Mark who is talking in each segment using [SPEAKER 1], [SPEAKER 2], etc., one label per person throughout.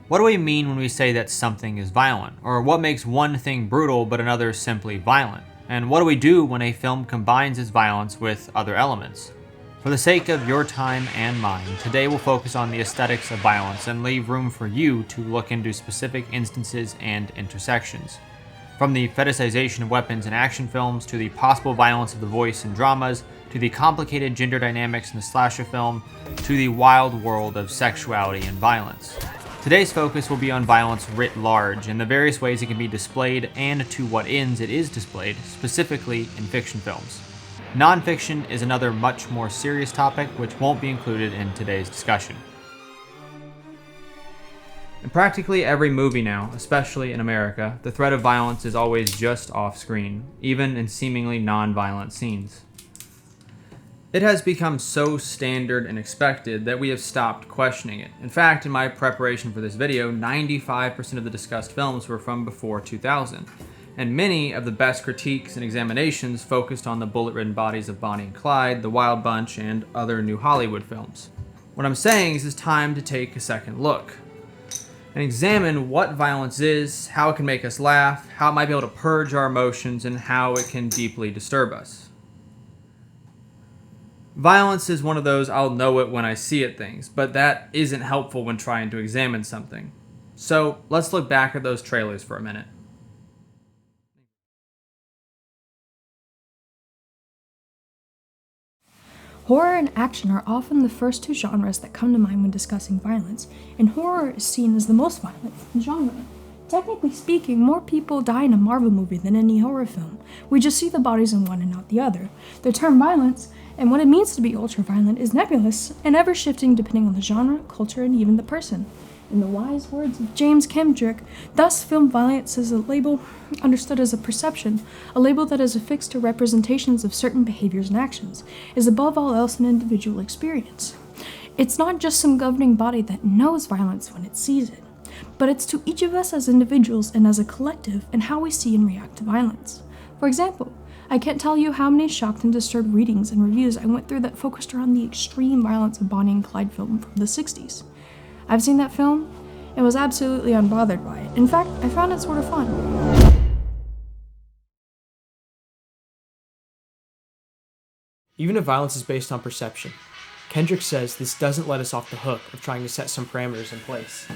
[SPEAKER 1] What do we mean when we say that something is violent? Or what makes one thing brutal but another simply violent? And what do we do when a film combines its violence with other elements? For the sake of your time and mine, today we'll focus on the aesthetics of violence and leave room for you to look into specific instances and intersections. From the fetishization of weapons in action films, to the possible violence of the voice in dramas, to the complicated gender dynamics in the slasher film, to the wild world of sexuality and violence. Today's focus will be on violence writ large and the various ways it can be displayed and to what ends it is displayed, specifically in fiction films. Non-fiction is another much more serious topic which won't be included in today's discussion. In practically every movie now, especially in America, the threat of violence is always just off-screen, even in seemingly non-violent scenes. It has become so standard and expected that we have stopped questioning it. In fact, in my preparation for this video, 95% of the discussed films were from before 2000. And many of the best critiques and examinations focused on the bullet-ridden bodies of Bonnie and Clyde, The Wild Bunch, and other new Hollywood films. What I'm saying is it's time to take a second look and examine what violence is, how it can make us laugh, how it might be able to purge our emotions, and how it can deeply disturb us. Violence is one of those I'll know it when I see it things, but that isn't helpful when trying to examine something. So let's look back at those trailers for a minute.
[SPEAKER 2] Horror and action are often the first two genres that come to mind when discussing violence, and horror is seen as the most violent genre. Technically speaking, more people die in a Marvel movie than any horror film. We just see the bodies in one and not the other. The term violence, and what it means to be ultra-violent, is nebulous and ever-shifting depending on the genre, culture, and even the person. In the wise words of James Kendrick, thus film violence is a label understood as a perception, a label that is affixed to representations of certain behaviors and actions, is above all else an individual experience. It's not just some governing body that knows violence when it sees it, but it's to each of us as individuals and as a collective and how we see and react to violence. For example, I can't tell you how many shocked and disturbed readings and reviews I went through that focused around the extreme violence of Bonnie and Clyde film from the 60s. I've seen that film and was absolutely unbothered by it. In fact, I found it sort of fun.
[SPEAKER 3] Even if violence is based on perception, Kendrick says this doesn't let us off the hook of trying to set some parameters in place.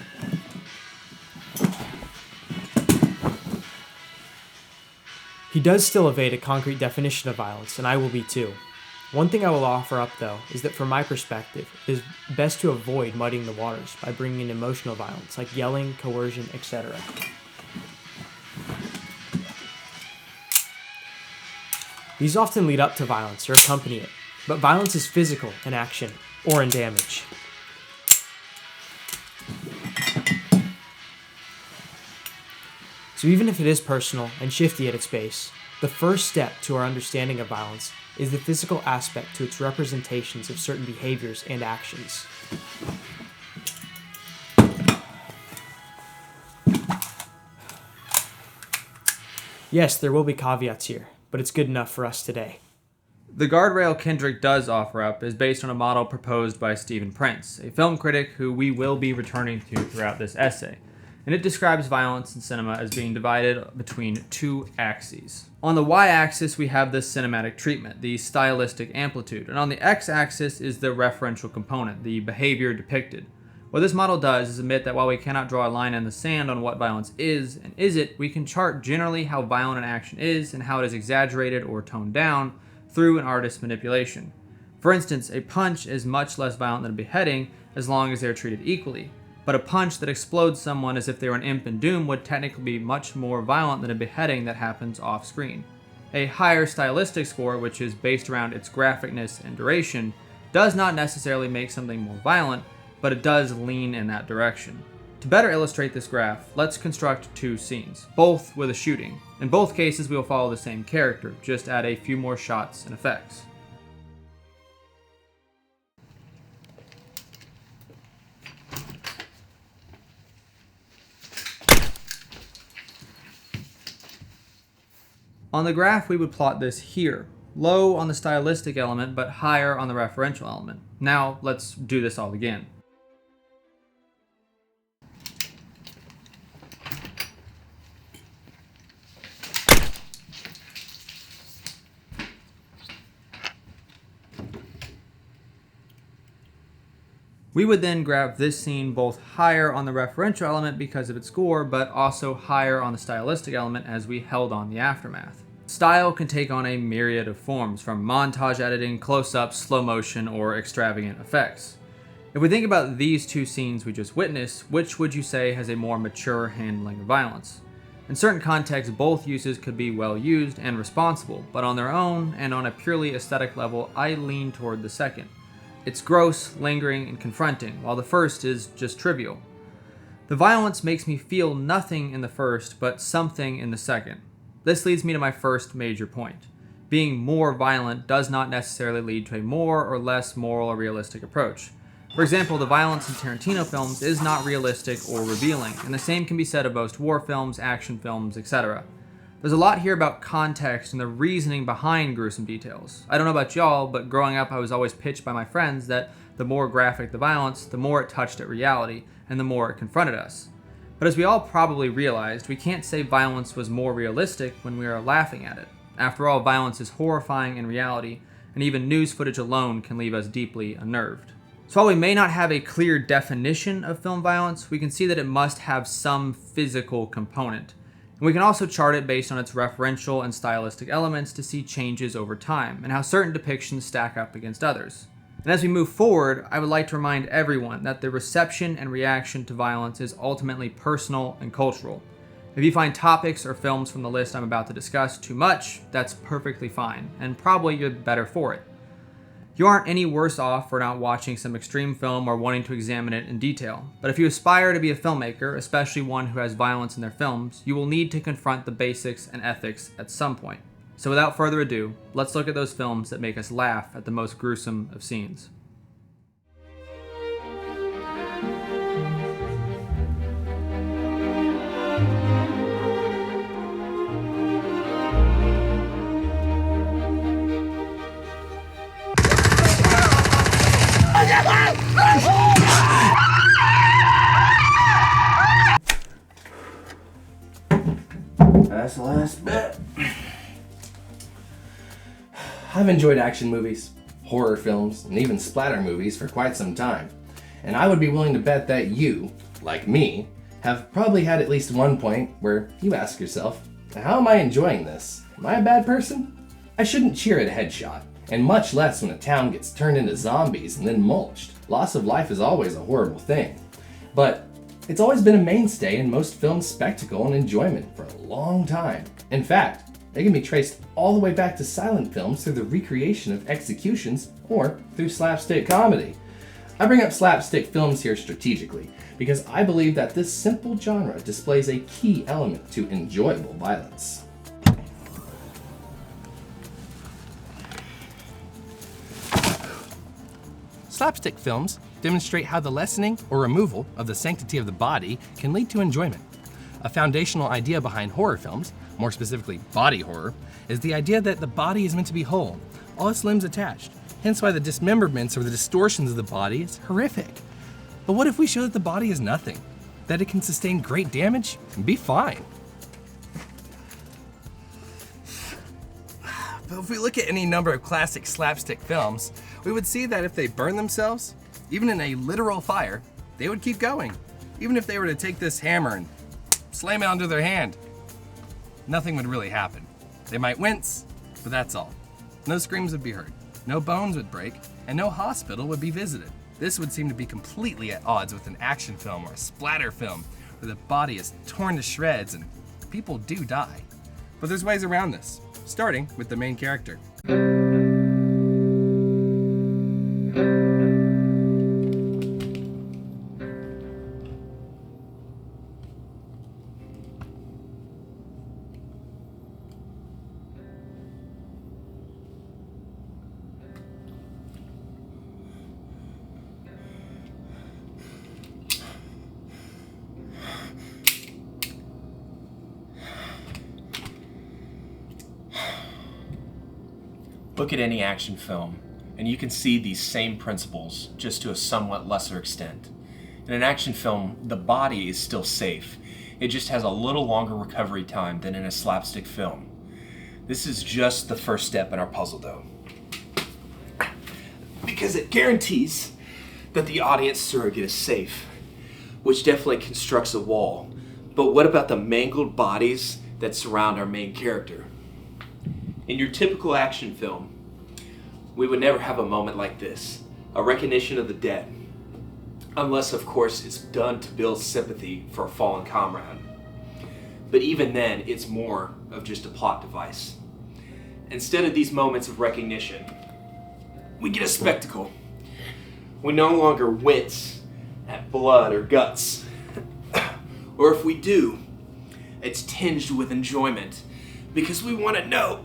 [SPEAKER 3] He does still evade a concrete definition of violence, and I will be too. One thing I will offer up, though, is that from my perspective, it is best to avoid muddying the waters by bringing in emotional violence, like yelling, coercion, etc. These often lead up to violence or accompany it, but violence is physical in action or in damage. So even if it is personal and shifty at its base, the first step to our understanding of violence is the physical aspect to its representations of certain behaviors and actions. Yes, there will be caveats here, but it's good enough for us today.
[SPEAKER 1] The guardrail Kendrick does offer up is based on a model proposed by Stephen Prince, a film critic who we will be returning to throughout this essay, and it describes violence in cinema as being divided between two axes. On the y-axis, we have the cinematic treatment, the stylistic amplitude, and on the x-axis is the referential component, the behavior depicted. What this model does is admit that while we cannot draw a line in the sand on what violence is and isn't, we can chart generally how violent an action is and how it is exaggerated or toned down through an artist's manipulation. For instance, a punch is much less violent than a beheading as long as they are treated equally. But a punch that explodes someone as if they were an imp in doom would technically be much more violent than a beheading that happens off-screen. A higher stylistic score, which is based around its graphicness and duration, does not necessarily make something more violent, but it does lean in that direction. To better illustrate this graph, let's construct two scenes, both with a shooting. In both cases, we will follow the same character, just add a few more shots and effects. On the graph, we would plot this here. Low on the stylistic element, but higher on the referential element. Now, let's do this all again. We would then graph this scene both higher on the referential element because of its score, but also higher on the stylistic element as we held on the aftermath. Style can take on a myriad of forms, from montage editing, close-ups, slow motion, or extravagant effects. If we think about these two scenes we just witnessed, which would you say has a more mature handling of violence? In certain contexts, both uses could be well used and responsible, but on their own, and on a purely aesthetic level, I lean toward the second. It's gross, lingering, and confronting, while the first is just trivial. The violence makes me feel nothing in the first, but something in the second. This leads me to my first major point. Being more violent does not necessarily lead to a more or less moral or realistic approach. For example, the violence in Tarantino films is not realistic or revealing, and the same can be said of most war films, action films, etc. There's a lot here about context and the reasoning behind gruesome details. I don't know about y'all, but growing up I was always pitched by my friends that the more graphic the violence, the more it touched at reality, and the more it confronted us. But as we all probably realized, we can't say violence was more realistic when we are laughing at it. After all, violence is horrifying in reality, and even news footage alone can leave us deeply unnerved. So while we may not have a clear definition of film violence, we can see that it must have some physical component. And we can also chart it based on its referential and stylistic elements to see changes over time, and how certain depictions stack up against others. And as we move forward, I would like to remind everyone that the reception and reaction to violence is ultimately personal and cultural. If you find topics or films from the list I'm about to discuss too much, that's perfectly fine, and probably you're better for it. You aren't any worse off for not watching some extreme film or wanting to examine it in detail, but if you aspire to be a filmmaker, especially one who has violence in their films, you will need to confront the basics and ethics at some point. So without further ado, let's look at those films that make us laugh at the most gruesome of scenes.
[SPEAKER 4] That's the last bit. I've enjoyed action movies, horror films, and even splatter movies for quite some time. And I would be willing to bet that you, like me, have probably had at least one point where you ask yourself, how am I enjoying this? Am I a bad person? I shouldn't cheer at a headshot, and much less when a town gets turned into zombies and then mulched. Loss of life is always a horrible thing. But it's always been a mainstay in most films' spectacle and enjoyment for a long time. In fact, they can be traced all the way back to silent films through the recreation of executions or through slapstick comedy. I bring up slapstick films here strategically because I believe that this simple genre displays a key element to enjoyable violence. Slapstick films demonstrate how the lessening or removal of the sanctity of the body can lead to enjoyment. A foundational idea behind horror films, more specifically body horror, is the idea that the body is meant to be whole, all its limbs attached, hence why the dismemberments or the distortions of the body is horrific. But what if we show that the body is nothing, that it can sustain great damage and be fine? But if we look at any number of classic slapstick films, we would see that if they burn themselves, even in a literal fire, they would keep going. Even if they were to take this hammer and slam it onto their hand, nothing would really happen. They might wince, but that's all. No screams would be heard, no bones would break, and no hospital would be visited. This would seem to be completely at odds with an action film or a splatter film, where the body is torn to shreds and people do die. But there's ways around this, starting with the main character.
[SPEAKER 5] Look at any action film, and you can see these same principles, just to a somewhat lesser extent. In an action film, the body is still safe. It just has a little longer recovery time than in a slapstick film. This is just the first step in our puzzle, though, because it guarantees that the audience surrogate is safe, which definitely constructs a wall. But what about the mangled bodies that surround our main character? In your typical action film, we would never have a moment like this, a recognition of the dead. Unless, of course, it's done to build sympathy for a fallen comrade. But even then, it's more of just a plot device. Instead of these moments of recognition, we get a spectacle. We no longer wince at blood or guts. Or if we do, it's tinged with enjoyment because we want to know,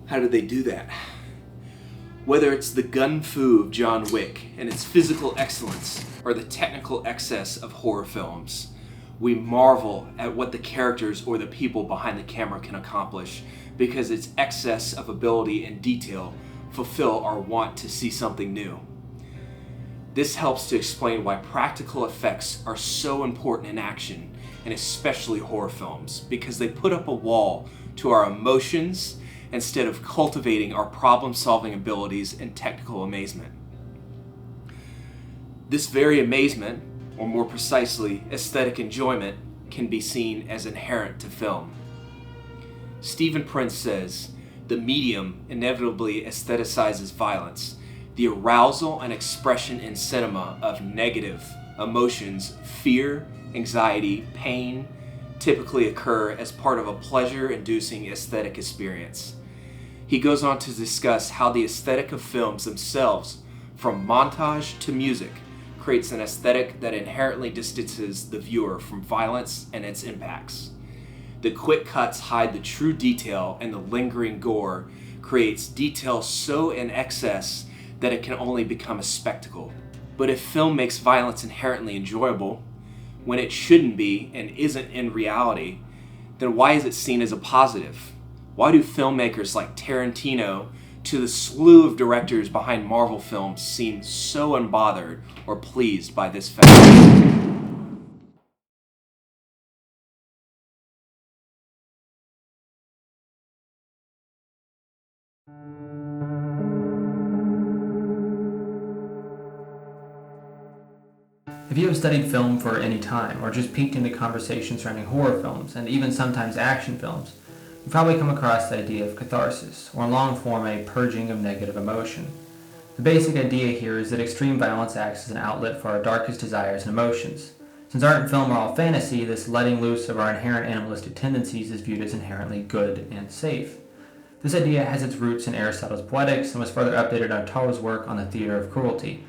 [SPEAKER 5] how did they do that? Whether it's the gun fu of John Wick and its physical excellence or the technical excess of horror films, we marvel at what the characters or the people behind the camera can accomplish because its excess of ability and detail fulfill our want to see something new. This helps to explain why practical effects are so important in action, and especially horror films, because they put up a wall to our emotions instead of cultivating our problem-solving abilities and technical amazement. This very amazement, or more precisely, aesthetic enjoyment, can be seen as inherent to film. Stephen Prince says, "The medium inevitably aestheticizes violence. The arousal and expression in cinema of negative emotions, fear, anxiety, pain, typically occur as part of a pleasure-inducing aesthetic experience." He goes on to discuss how the aesthetic of films themselves, from montage to music, creates an aesthetic that inherently distances the viewer from violence and its impacts. The quick cuts hide the true detail, and the lingering gore creates detail so in excess that it can only become a spectacle. But if film makes violence inherently enjoyable, when it shouldn't be and isn't in reality, then why is it seen as a positive? Why do filmmakers like Tarantino to the slew of directors behind Marvel films seem so unbothered or pleased by this fact?
[SPEAKER 1] If you have studied film for any time, or just peeked into conversations surrounding horror films, and even sometimes action films, you've probably come across the idea of catharsis, or in long form, a purging of negative emotion. The basic idea here is that extreme violence acts as an outlet for our darkest desires and emotions. Since art and film are all fantasy, this letting loose of our inherent animalistic tendencies is viewed as inherently good and safe. This idea has its roots in Aristotle's Poetics and was further updated in Artaud's work on the theater of cruelty.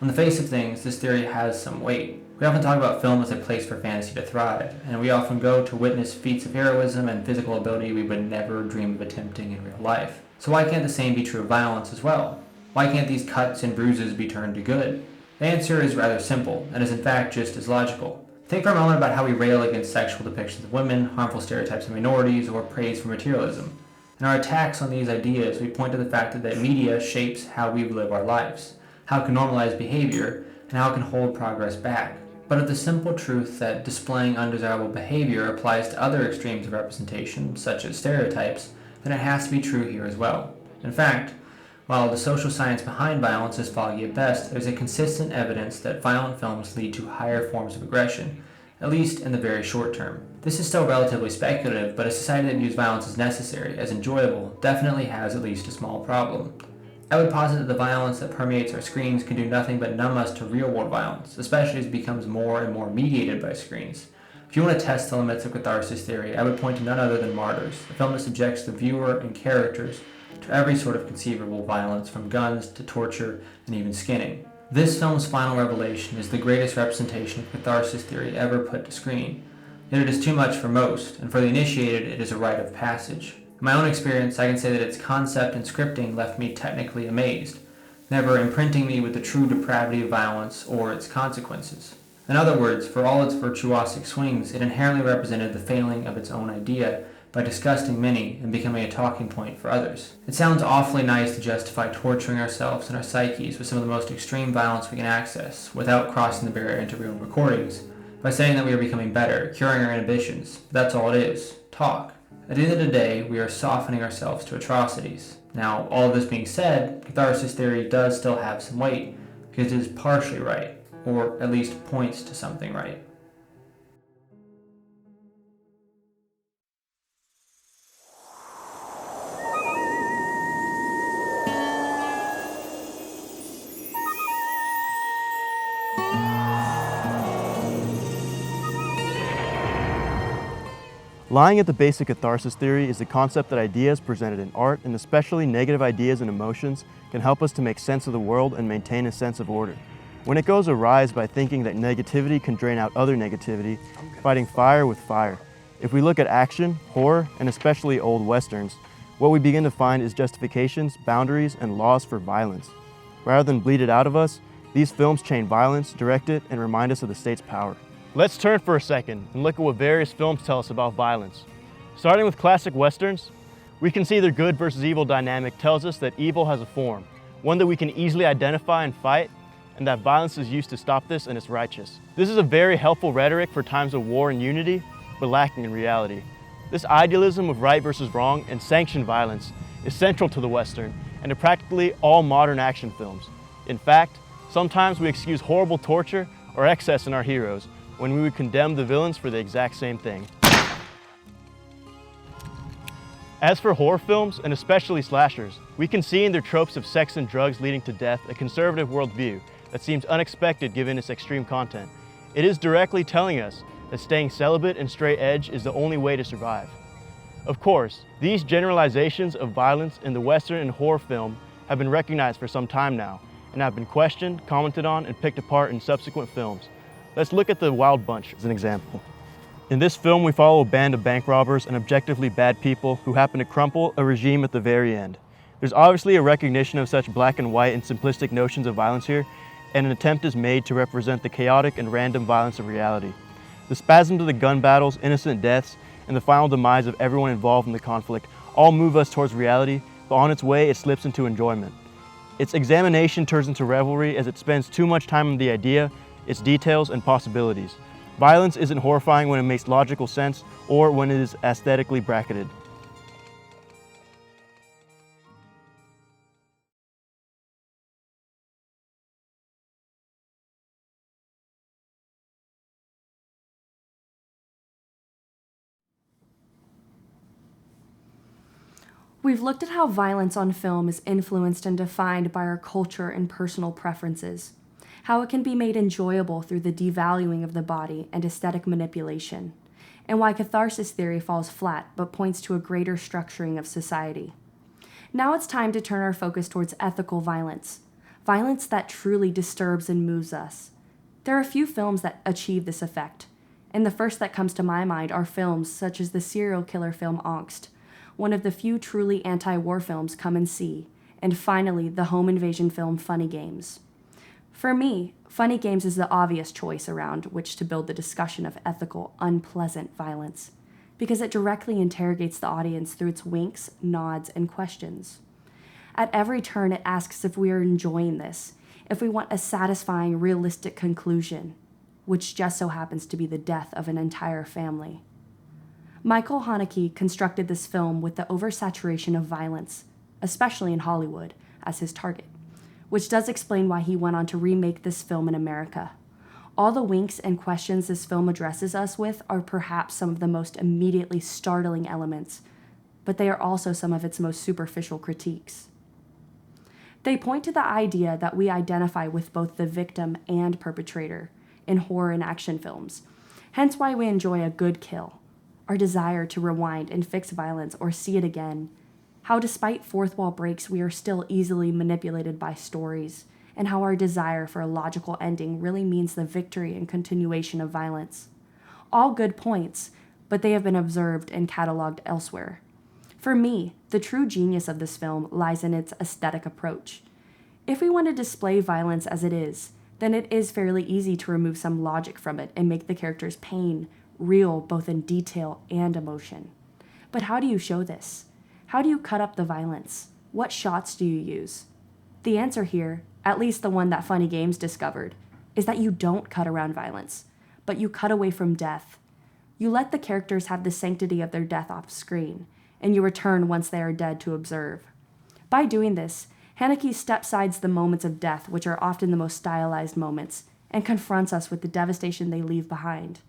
[SPEAKER 1] On the face of things, this theory has some weight. We often talk about film as a place for fantasy to thrive, and we often go to witness feats of heroism and physical ability we would never dream of attempting in real life. So why can't the same be true of violence as well? Why can't these cuts and bruises be turned to good? The answer is rather simple, and is in fact just as logical. Think for a moment about how we rail against sexual depictions of women, harmful stereotypes of minorities, or praise for materialism. In our attacks on these ideas, we point to the fact that media shapes how we live our lives, how it can normalize behavior, and how it can hold progress back. But of the simple truth that displaying undesirable behavior applies to other extremes of representation, such as stereotypes, then it has to be true here as well. In fact, while the social science behind violence is foggy at best, there's a consistent evidence that violent films lead to higher forms of aggression, at least in the very short term. This is still relatively speculative, but a society that views violence as necessary, as enjoyable, definitely has at least a small problem. I would posit that the violence that permeates our screens can do nothing but numb us to real-world violence, especially as it becomes more and more mediated by screens. If you want to test the limits of catharsis theory, I would point to none other than Martyrs, a film that subjects the viewer and characters to every sort of conceivable violence, from guns to torture and even skinning. This film's final revelation is the greatest representation of catharsis theory ever put to screen, yet it is too much for most, and for the initiated it is a rite of passage. In my own experience, I can say that its concept and scripting left me technically amazed, never imprinting me with the true depravity of violence or its consequences. In other words, for all its virtuosic swings, it inherently represented the failing of its own idea by disgusting many and becoming a talking point for others. It sounds awfully nice to justify torturing ourselves and our psyches with some of the most extreme violence we can access, without crossing the barrier into real recordings, by saying that we are becoming better, curing our inhibitions. But that's all it is. Talk. At the end of the day, we are softening ourselves to atrocities. Now, all this being said, catharsis theory does still have some weight, because it is partially right, or at least points to something right.
[SPEAKER 6] Lying at the basic catharsis theory is the concept that ideas presented in art, and especially negative ideas and emotions, can help us to make sense of the world and maintain a sense of order. When it goes awry is by thinking that negativity can drain out other negativity, fighting fire with fire. If we look at action, horror, and especially old westerns, what we begin to find is justifications, boundaries, and laws for violence. Rather than bleed it out of us, these films chain violence, direct it, and remind us of the state's power. Let's turn for a second and look at what various films tell us about violence. Starting with classic westerns, we can see their good versus evil dynamic tells us that evil has a form, one that we can easily identify and fight, and that violence is used to stop this and it's righteous. This is a very helpful rhetoric for times of war and unity, but lacking in reality. This idealism of right versus wrong and sanctioned violence is central to the Western and to practically all modern action films. In fact, sometimes we excuse horrible torture or excess in our heroes, when we would condemn the villains for the exact same thing. As for horror films, and especially slashers, we can see in their tropes of sex and drugs leading to death a conservative worldview that seems unexpected given its extreme content. It is directly telling us that staying celibate and straight edge is the only way to survive. Of course, these generalizations of violence in the Western and horror film have been recognized for some time now, and have been questioned, commented on, and picked apart in subsequent films. Let's look at The Wild Bunch as an example. In this film, we follow a band of bank robbers and objectively bad people who happen to crumple a regime at the very end. There's obviously a recognition of such black and white and simplistic notions of violence here, and an attempt is made to represent the chaotic and random violence of reality. The spasms of the gun battles, innocent deaths, and the final demise of everyone involved in the conflict all move us towards reality, but on its way it slips into enjoyment. Its examination turns into revelry as it spends too much time on the idea, its details, and possibilities. Violence isn't horrifying when it makes logical sense or when it is aesthetically bracketed.
[SPEAKER 7] We've looked at how violence on film is influenced and defined by our culture and personal preferences, how it can be made enjoyable through the devaluing of the body and aesthetic manipulation, and why catharsis theory falls flat but points to a greater structuring of society. Now it's time to turn our focus towards ethical violence, violence that truly disturbs and moves us. There are a few films that achieve this effect, and the first that comes to my mind are films such as the serial killer film Angst, one of the few truly anti-war films Come and See, and finally the home invasion film Funny Games. For me, Funny Games is the obvious choice around which to build the discussion of ethical, unpleasant violence, because it directly interrogates the audience through its winks, nods, and questions. At every turn, it asks if we are enjoying this, if we want a satisfying, realistic conclusion, which just so happens to be the death of an entire family. Michael Haneke constructed this film with the oversaturation of violence, especially in Hollywood, as his target, which does explain why he went on to remake this film in America. All the winks and questions this film addresses us with are perhaps some of the most immediately startling elements, but they are also some of its most superficial critiques. They point to the idea that we identify with both the victim and perpetrator in horror and action films, hence why we enjoy a good kill, our desire to rewind and fix violence or see it again, how despite fourth wall breaks we are still easily manipulated by stories, and how our desire for a logical ending really means the victory and continuation of violence. All good points, but they have been observed and cataloged elsewhere. For me, the true genius of this film lies in its aesthetic approach. If we want to display violence as it is, then it is fairly easy to remove some logic from it and make the character's pain real both in detail and emotion. But how do you show this? How do you cut up the violence? What shots do you use? The answer here, at least the one that Funny Games discovered, is that you don't cut around violence, but you cut away from death. You let the characters have the sanctity of their death off screen, and you return once they are dead to observe. By doing this, Haneke step-sides the moments of death, which are often the most stylized moments, and confronts us with the devastation they leave behind.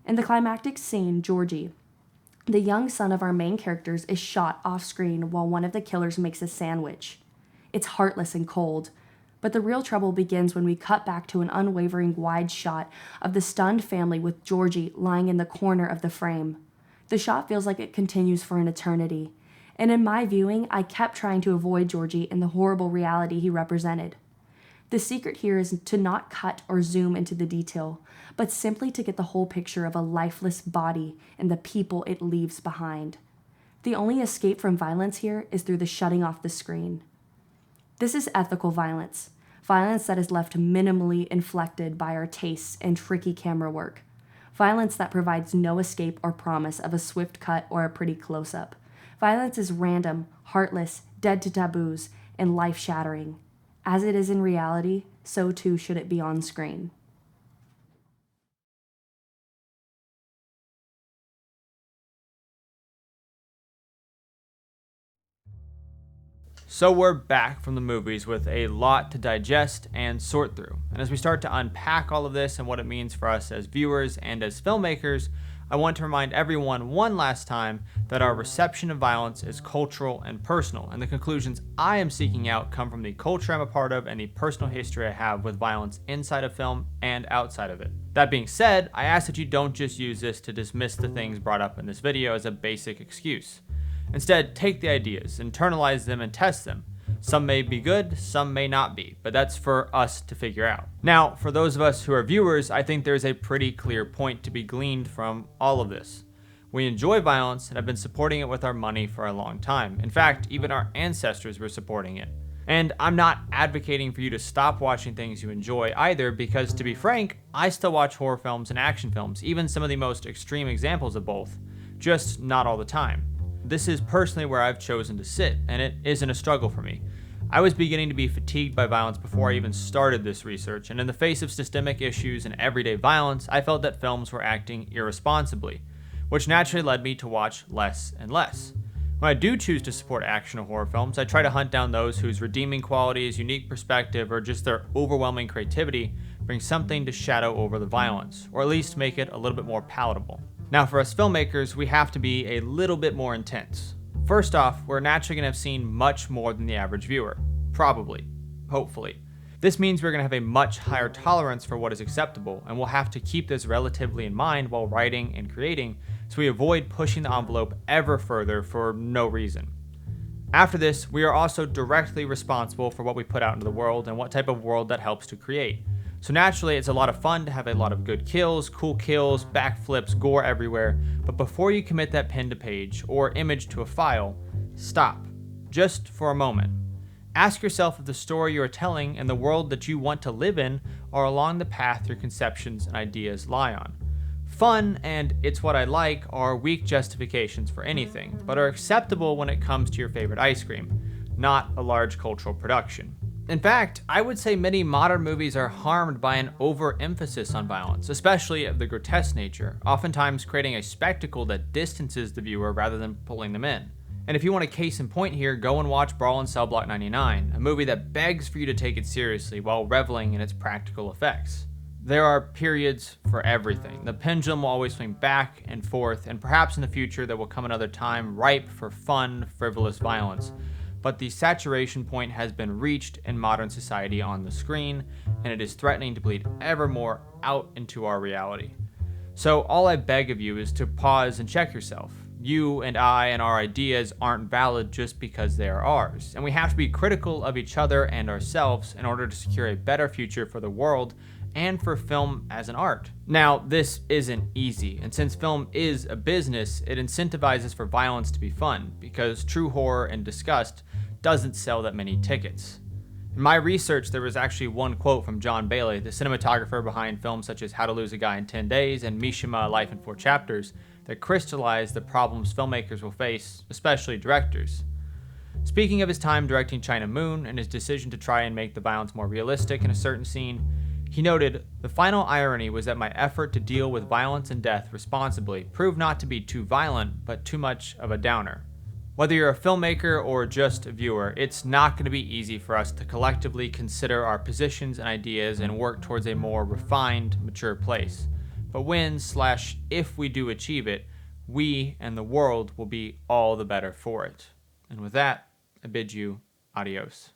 [SPEAKER 7] In the climactic scene, Georgie, the young son of our main characters, is shot off-screen while one of the killers makes a sandwich. It's heartless and cold, but the real trouble begins when we cut back to an unwavering wide shot of the stunned family with Georgie lying in the corner of the frame. The shot feels like it continues for an eternity, and in my viewing, I kept trying to avoid Georgie and the horrible reality he represented. The secret here is to not cut or zoom into the detail, but simply to get the whole picture of a lifeless body and the people it leaves behind. The only escape from violence here is through the shutting off the screen. This is ethical violence, violence that is left minimally inflected by our tastes and tricky camera work, violence that provides no escape or promise of a swift cut or a pretty close-up. Violence is random, heartless, dead to taboos, and life-shattering. As it is in reality, so too should it be on screen.
[SPEAKER 1] So we're back from the movies with a lot to digest and sort through. And as we start to unpack all of this and what it means for us as viewers and as filmmakers, I want to remind everyone one last time that our reception of violence is cultural and personal, and the conclusions I am seeking out come from the culture I'm a part of and the personal history I have with violence inside of film and outside of it. That being said, I ask that you don't just use this to dismiss the things brought up in this video as a basic excuse. Instead, take the ideas, internalize them, and test them. Some may be good, some may not be, but that's for us to figure out. Now, for those of us who are viewers, I think there's a pretty clear point to be gleaned from all of this. We enjoy violence and have been supporting it with our money for a long time. In fact, even our ancestors were supporting it. And I'm not advocating for you to stop watching things you enjoy either, because to be frank, I still watch horror films and action films, even some of the most extreme examples of both, just not all the time. This is personally where I've chosen to sit, and it isn't a struggle for me. I was beginning to be fatigued by violence before I even started this research, and in the face of systemic issues and everyday violence, I felt that films were acting irresponsibly, which naturally led me to watch less and less. When I do choose to support action or horror films, I try to hunt down those whose redeeming qualities, unique perspective, or just their overwhelming creativity bring something to shadow over the violence, or at least make it a little bit more palatable. Now, for us filmmakers, we have to be a little bit more intense. First off, we're naturally going to have seen much more than the average viewer. Probably. Hopefully. This means we're going to have a much higher tolerance for what is acceptable, and we'll have to keep this relatively in mind while writing and creating, so we avoid pushing the envelope ever further for no reason. After this, we are also directly responsible for what we put out into the world and what type of world that helps to create. So naturally, it's a lot of fun to have a lot of good kills, cool kills, backflips, gore everywhere, but before you commit that pen to page or image to a file, stop, just for a moment. Ask yourself if the story you are telling and the world that you want to live in are along the path your conceptions and ideas lie on. Fun and it's what I like are weak justifications for anything, but are acceptable when it comes to your favorite ice cream, not a large cultural production. In fact, I would say many modern movies are harmed by an overemphasis on violence, especially of the grotesque nature, oftentimes creating a spectacle that distances the viewer rather than pulling them in. And if you want a case in point here, go and watch Brawl in Cell Block 99, a movie that begs for you to take it seriously while reveling in its practical effects. There are periods for everything. The pendulum will always swing back and forth, and perhaps in the future there will come another time ripe for fun, frivolous violence. But the saturation point has been reached in modern society on the screen, and it is threatening to bleed ever more out into our reality. So all I beg of you is to pause and check yourself. You and I and our ideas aren't valid just because they are ours, and we have to be critical of each other and ourselves in order to secure a better future for the world and for film as an art. Now, this isn't easy, and since film is a business, it incentivizes for violence to be fun, because true horror and disgust doesn't sell that many tickets. In my research, there was actually one quote from John Bailey, the cinematographer behind films such as How to Lose a Guy in 10 Days and Mishima: Life in 4 Chapters, that crystallized the problems filmmakers will face, especially directors. Speaking of his time directing China Moon and his decision to try and make the violence more realistic in a certain scene, he noted, "The final irony was that my effort to deal with violence and death responsibly proved not to be too violent, but too much of a downer." Whether you're a filmmaker or just a viewer, it's not going to be easy for us to collectively consider our positions and ideas and work towards a more refined, mature place. But when/if we do achieve it, we and the world will be all the better for it. And with that, I bid you adios.